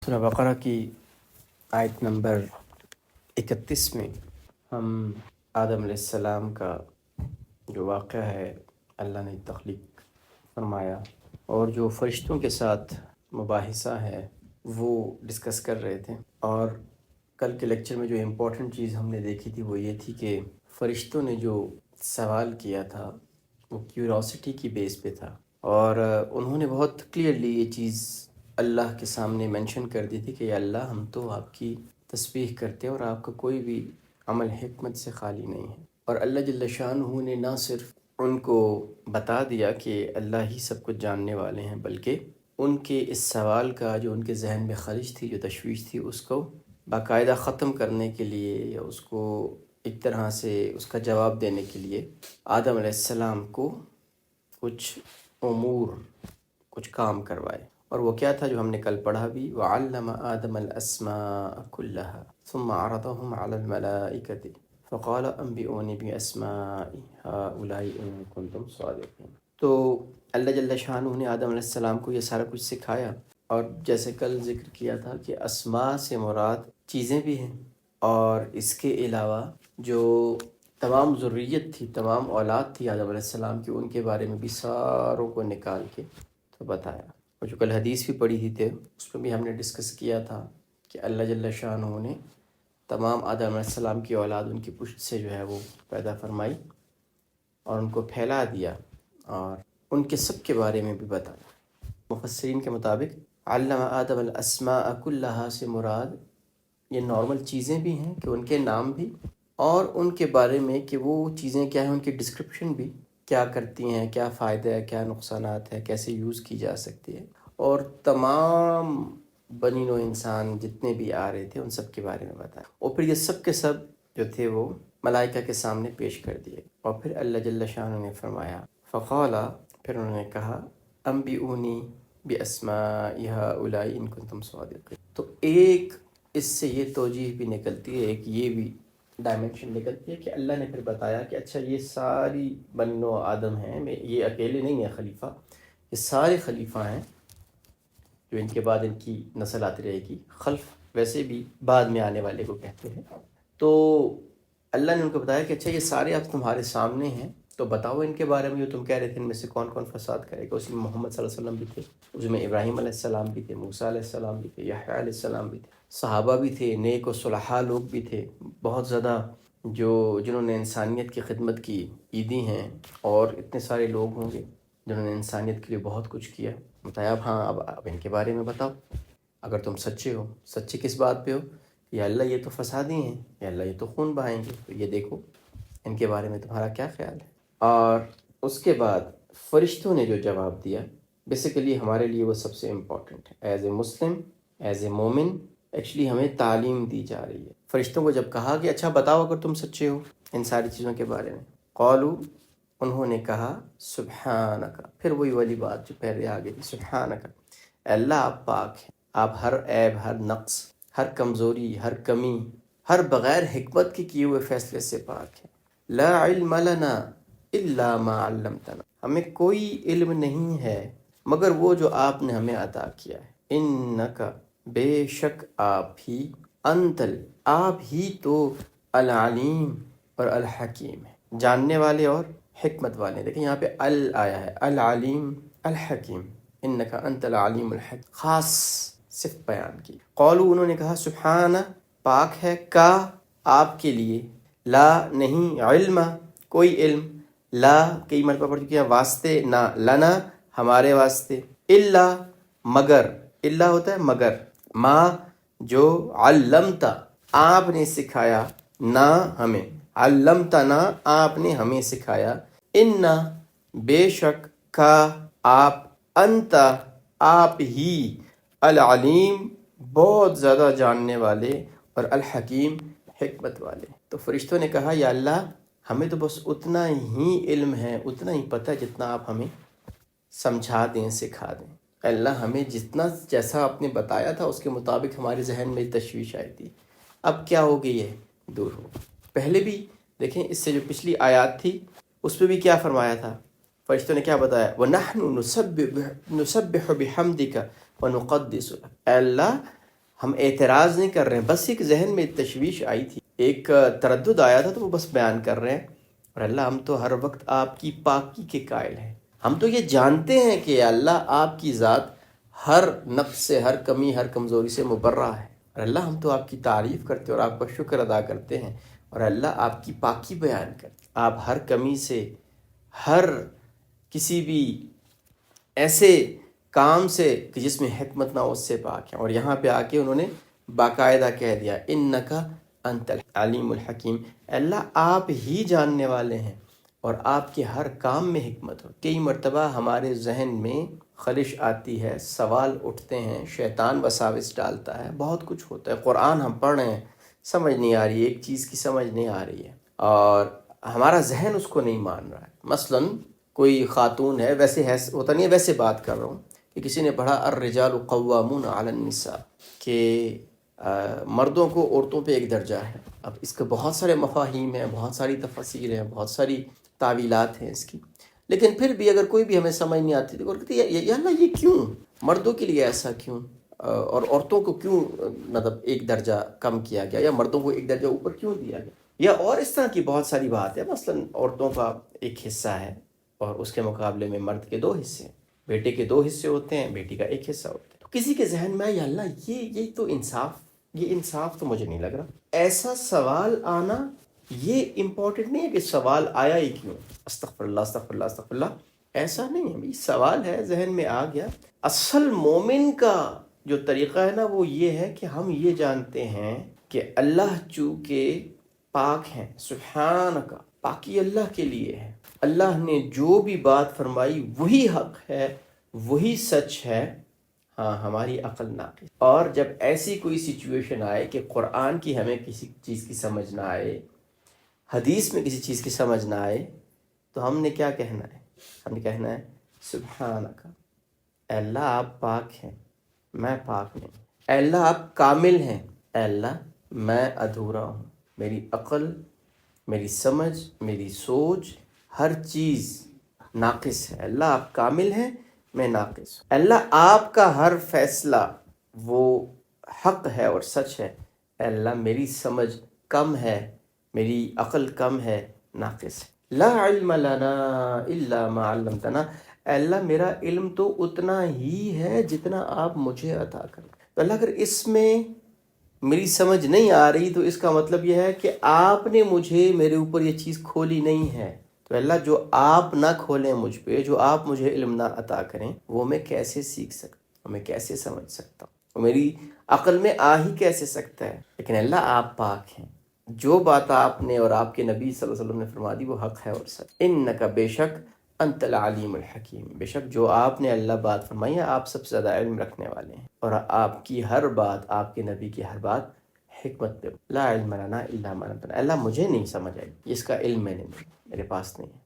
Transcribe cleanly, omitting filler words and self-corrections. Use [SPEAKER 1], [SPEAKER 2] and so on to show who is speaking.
[SPEAKER 1] سورہ بقرہ کی آیت نمبر 31 میں ہم آدم علیہ السلام کا جو واقعہ ہے، اللہ نے تخلیق فرمایا اور جو فرشتوں کے ساتھ مباحثہ ہے وہ ڈسکس کر رہے تھے۔ اور کل کے لیکچر میں جو امپورٹنٹ چیز ہم نے دیکھی تھی وہ یہ تھی کہ فرشتوں نے جو سوال کیا تھا وہ کیوریوسٹی کی بیس پہ تھا، اور انہوں نے بہت کلیئرلی یہ چیز اللہ کے سامنے مینشن کر دی تھی کہ یا اللہ، ہم تو آپ کی تسبیح کرتے ہیں اور آپ کا کوئی بھی عمل حکمت سے خالی نہیں ہے۔ اور اللہ جل شانہ نے نہ صرف ان کو بتا دیا کہ اللہ ہی سب کچھ جاننے والے ہیں، بلکہ ان کے اس سوال کا جو ان کے ذہن میں خلش تھی، جو تشویش تھی، اس کو باقاعدہ ختم کرنے کے لیے یا اس کو ایک طرح سے اس کا جواب دینے کے لیے آدم علیہ السلام کو کچھ امور، کچھ کام کروائے۔ اور وہ کیا تھا جو ہم نے کل پڑھا بھی، وَعَلَّمَ آدَمَ الْأَسْمَاءَ كُلَّهَا ثُمَّ عَرَضَهُمْ عَلَى الْمَلَائِكَةِ فَقَالَ أَنْبِئُونِي بِأَسْمَاءِ هَؤُلَاءِ إِن كُنتُمْ صَادِقِينَ۔ تو اللہ جل شانہ نے آدم علیہ السلام کو یہ سارا کچھ سکھایا، اور جیسے کل ذکر کیا تھا کہ اسماء سے مراد چیزیں بھی ہیں، اور اس کے علاوہ جو تمام ذریت تھی، تمام اولاد تھی آدم علیہ السلام کی، ان کے بارے میں بھی ساروں کو نکال کے تو بتایا۔ اور جو کل حدیث بھی پڑھی تھی اس پہ بھی ہم نے ڈسکس کیا تھا کہ اللہ جل شانہ نے تمام آدم علیہ السلام کی اولاد ان کی پشت سے جو ہے وہ پیدا فرمائی اور ان کو پھیلا دیا اور ان کے سب کے بارے میں بھی بتایا۔ مفسرین کے مطابق علم آدم الاسماء کلہا سے مراد یہ نارمل چیزیں بھی ہیں کہ ان کے نام بھی، اور ان کے بارے میں کہ وہ چیزیں کیا ہیں، ان کی ڈسکرپشن بھی، کیا کرتی ہیں، کیا فائدہ ہے، کیا نقصانات ہے، کیسے یوز کی جا سکتی ہے، اور تمام بنی نوع انسان جتنے بھی آ رہے تھے ان سب کے بارے میں بتایا۔ اور پھر یہ سب کے سب جو تھے وہ ملائکہ کے سامنے پیش کر دیے، اور پھر اللہ جل شانہ نے فرمایا، فقال، پھر انہوں نے کہا، انبئونی باسماء ہؤلاء ان کنتم صادقین۔ تو ایک اس سے یہ توجیہ بھی نکلتی ہے، ایک یہ بھی ڈائمنشن نکلتی ہے کہ اللہ نے پھر بتایا کہ اچھا یہ ساری بنی نوع آدم ہیں، یہ اکیلے نہیں ہیں خلیفہ، یہ سارے خلیفہ ہیں جو ان کے بعد ان کی نسل آتی رہے گی۔ خلف ویسے بھی بعد میں آنے والے کو کہتے ہیں۔ تو اللہ نے ان کو بتایا کہ اچھا یہ سارے اب تمہارے سامنے ہیں، تو بتاؤ ان کے بارے میں جو تم کہہ رہے تھے، ان میں سے کون کون فساد کرے گا۔ اس میں محمد صلی اللہ علیہ وسلم بھی تھے، اس میں ابراہیم علیہ السلام بھی تھے، موسیٰ علیہ السلام بھی تھے، یحییٰ علیہ السلام بھی تھے، صحابہ بھی تھے، نیک و صلحاء لوگ بھی تھے، بہت زیادہ جنہوں نے انسانیت کی خدمت کی، عیدی ہیں، اور اتنے سارے لوگ ہوں گے جنہوں نے انسانیت کے لیے بہت کچھ کیا۔ بتایا اب ان کے بارے میں بتاؤ، اگر تم سچے ہو۔ سچے کس بات پہ ہو؟ یا اللہ یہ تو فسادی ہیں، یا اللہ یہ تو خون بہائیں گے، تو یہ دیکھو ان کے بارے میں تمہارا کیا خیال ہے۔ اور اس کے بعد فرشتوں نے جو جواب دیا، بیسیکلی ہمارے لیے وہ سب سے امپورٹنٹ ہے۔ As a Muslim, as a مومن، ایکچولی ہمیں تعلیم دی جا رہی ہے۔ فرشتوں کو جب کہا کہ اچھا بتاؤ اگر تم سچے ہو ان ساری چیزوں کے بارے میں، قالو، انہوں نے کہا، سبحانک، پھر وہی والی بات جو پہلے آ گئی تھی، سبحانک، اے اللہ آپ پاک ہیں، آپ ہر عیب، ہر نقص، ہر کمزوری، ہر کمی، ہر بغیر حکمت کے کیے ہوئے فیصلے سے پاک ہیں۔ لا علم لنا الا ما علمتنا، ہمیں کوئی علم نہیں ہے مگر وہ جو آپ نے ہمیں عطا کیا ہے۔ انک، بے شک آپ ہی، انتل، آپ ہی تو العلیم اور الحکیم ہے، جاننے والے اور حکمت والے۔ دیکھیں یہاں پہ آیا ہے، العلیم، الحکیم، انک انت العلیم الحکیم، خاص صفت بیان کی۔ قولو، انہوں نے کہا، سبحانہ، پاک ہے، کا، آپ کے لیے، لا، نہیں، علم، کوئی علم، لا کئی مرتبہ پڑھ چکے ہیں، واسطے، نہ، لنا، ہمارے واسطے، الا، مگر، الا ہوتا ہے مگر، ما، جو، علمتا، آپ نے سکھایا، نہ ہمیں، علمتنا، آپ نے ہمیں سکھایا، انا، بے شک، کا، آپ، انتا، آپ ہی، العلیم، بہت زیادہ جاننے والے، اور الحکیم، حکمت والے۔ تو فرشتوں نے کہا، یا اللہ ہمیں تو بس اتنا ہی علم ہے، اتنا ہی پتہ ہے جتنا آپ ہمیں سمجھا دیں، سکھا دیں۔ اللہ ہمیں جتنا، جیسا آپ نے بتایا تھا اس کے مطابق ہمارے ذہن میں تشویش آئی تھی، اب کیا ہو گئی ہے، دور ہو۔ پہلے بھی دیکھیں، اس سے جو پچھلی آیات تھی اس پہ بھی کیا فرمایا تھا، فرشتوں نے کیا بتایا، وَنَحْنُ نُسَبِّحُ بِحَمْدِكَ وَنُقَدِّسُ لَكَ، اے اللہ ہم اعتراض نہیں کر رہے ہیں، بس ایک ذہن میں تشویش آئی تھی، ایک تردد آیا تھا، تو وہ بس بیان کر رہے ہیں۔ اور اللہ ہم تو ہر وقت آپ کی پاکی کے قائل ہیں، ہم تو یہ جانتے ہیں کہ اللہ آپ کی ذات ہر نقص سے، ہر کمی، ہر کمزوری سے مبرہ ہے، اور اللہ ہم تو آپ کی تعریف کرتے اور آپ کا شکر ادا کرتے ہیں، اور اللہ آپ کی پاکی بیان کرتے، آپ ہر کمی سے، ہر کسی بھی ایسے کام سے کہ جس میں حکمت نہ ہو اس سے پاک ہیں۔ اور یہاں پہ آ کے انہوں نے باقاعدہ کہہ دیا انکا انت العلیم الحکیم، اللہ آپ ہی جاننے والے ہیں اور آپ کے ہر کام میں حکمت ہو۔ کئی مرتبہ ہمارے ذہن میں خلش آتی ہے، سوال اٹھتے ہیں، شیطان وساوس ڈالتا ہے، بہت کچھ ہوتا ہے، قرآن ہم پڑھ رہے ہیں، سمجھ نہیں آ رہی ہے، ایک چیز کی سمجھ نہیں آ رہی ہے اور ہمارا ذہن اس کو نہیں مان رہا ہے۔ مثلاً کوئی خاتون ہے، ویسے ہوتا نہیں ہے، ویسے بات کر رہا ہوں کہ کسی نے پڑھا الرجال قوامون علی النساء، کہ مردوں کو عورتوں پہ ایک درجہ ہے۔ اب اس کے بہت سارے مفاہیم ہیں، بہت ساری تفاسیر ہیں، بہت ساری تعویلات ہیں اس کی، لیکن پھر بھی اگر کوئی بھی ہمیں سمجھ نہیں آتی تو کہتے ہیں یا اللہ یہ کیوں، مردوں کے لیے ایسا کیوں، اور عورتوں کو کیوں مطلب ایک درجہ کم کیا گیا، یا مردوں کو ایک درجہ اوپر کیوں دیا گیا، یا اور اس طرح کی بہت ساری بات ہے۔ مثلاً عورتوں کا ایک حصہ ہے اور اس کے مقابلے میں مرد کے 2 حصے ہیں، بیٹے کے 2 حصے ہوتے ہیں، بیٹی کا 1 حصہ ہوتا ہے۔ تو کسی کے ذہن میں یا اللہ یہ تو انصاف تو مجھے نہیں لگ رہا، ایسا سوال آنا یہ امپورٹنٹ نہیں ہے کہ سوال آیا ہی کیوں، استغفر اللہ استغفر اللہ استغفر اللہ، ایسا نہیں ہے، یہ سوال ہے ذہن میں آ گیا۔ اصل مومن کا جو طریقہ ہے نا وہ یہ ہے کہ ہم یہ جانتے ہیں کہ اللہ چونکہ پاک ہیں، سبحانک، پاکی اللہ کے لیے ہے، اللہ نے جو بھی بات فرمائی وہی حق ہے، وہی سچ ہے، ہاں ہماری عقل ناقص۔ اور جب ایسی کوئی سچویشن آئے کہ قرآن کی ہمیں کسی چیز کی سمجھ نہ آئے، حدیث میں کسی چیز کی سمجھ نہ آئے، تو ہم نے کیا کہنا ہے؟ ہم نے کہنا ہے سبحانک، اے اللہ آپ پاک ہیں، میں پاک نہیں، اے اللہ آپ کامل ہیں، اے اللہ میں ادھورا ہوں، میری عقل، میری سمجھ، میری سوچ، ہر چیز ناقص ہے، اللہ آپ کامل ہیں، میں ناقص ہوں، اللہ آپ کا ہر فیصلہ وہ حق ہے اور سچ ہے، اے اللہ میری سمجھ کم ہے، میری عقل کم ہے، ناقص ہے، لا علم لنا الا ما علمتنا، اے اللہ میرا علم تو اتنا ہی ہے جتنا آپ مجھے عطا کریں۔ تو اللہ اگر اس میں میری سمجھ نہیں آ رہی تو اس کا مطلب یہ ہے کہ آپ نے میرے اوپر یہ چیز کھولی نہیں ہے، تو اللہ جو آپ نہ کھولیں مجھ پہ، جو آپ مجھے علم نہ عطا کریں، وہ میں کیسے سیکھ سکتا ہوں، میں کیسے سمجھ سکتا ہوں، وہ میری عقل میں آ ہی کیسے سکتا ہے۔ لیکن اللہ آپ پاک ہیں، جو بات آپ نے اور آپ کے نبی صلی اللہ علیہ وسلم نے فرما دی وہ حق ہے اور سچ۔ انکا بے شک انت العلیم الحکیم، بے شک جو آپ نے اللہ بات فرمائی ہے آپ سب سے زیادہ علم رکھنے والے ہیں، اور آپ کی ہر بات، آپ کے نبی کی ہر بات حکمت پہ۔ لا علم لنا الا ما علمتنا، اللہ مجھے نہیں سمجھ آئی، اس کا علم میرے پاس نہیں ہے۔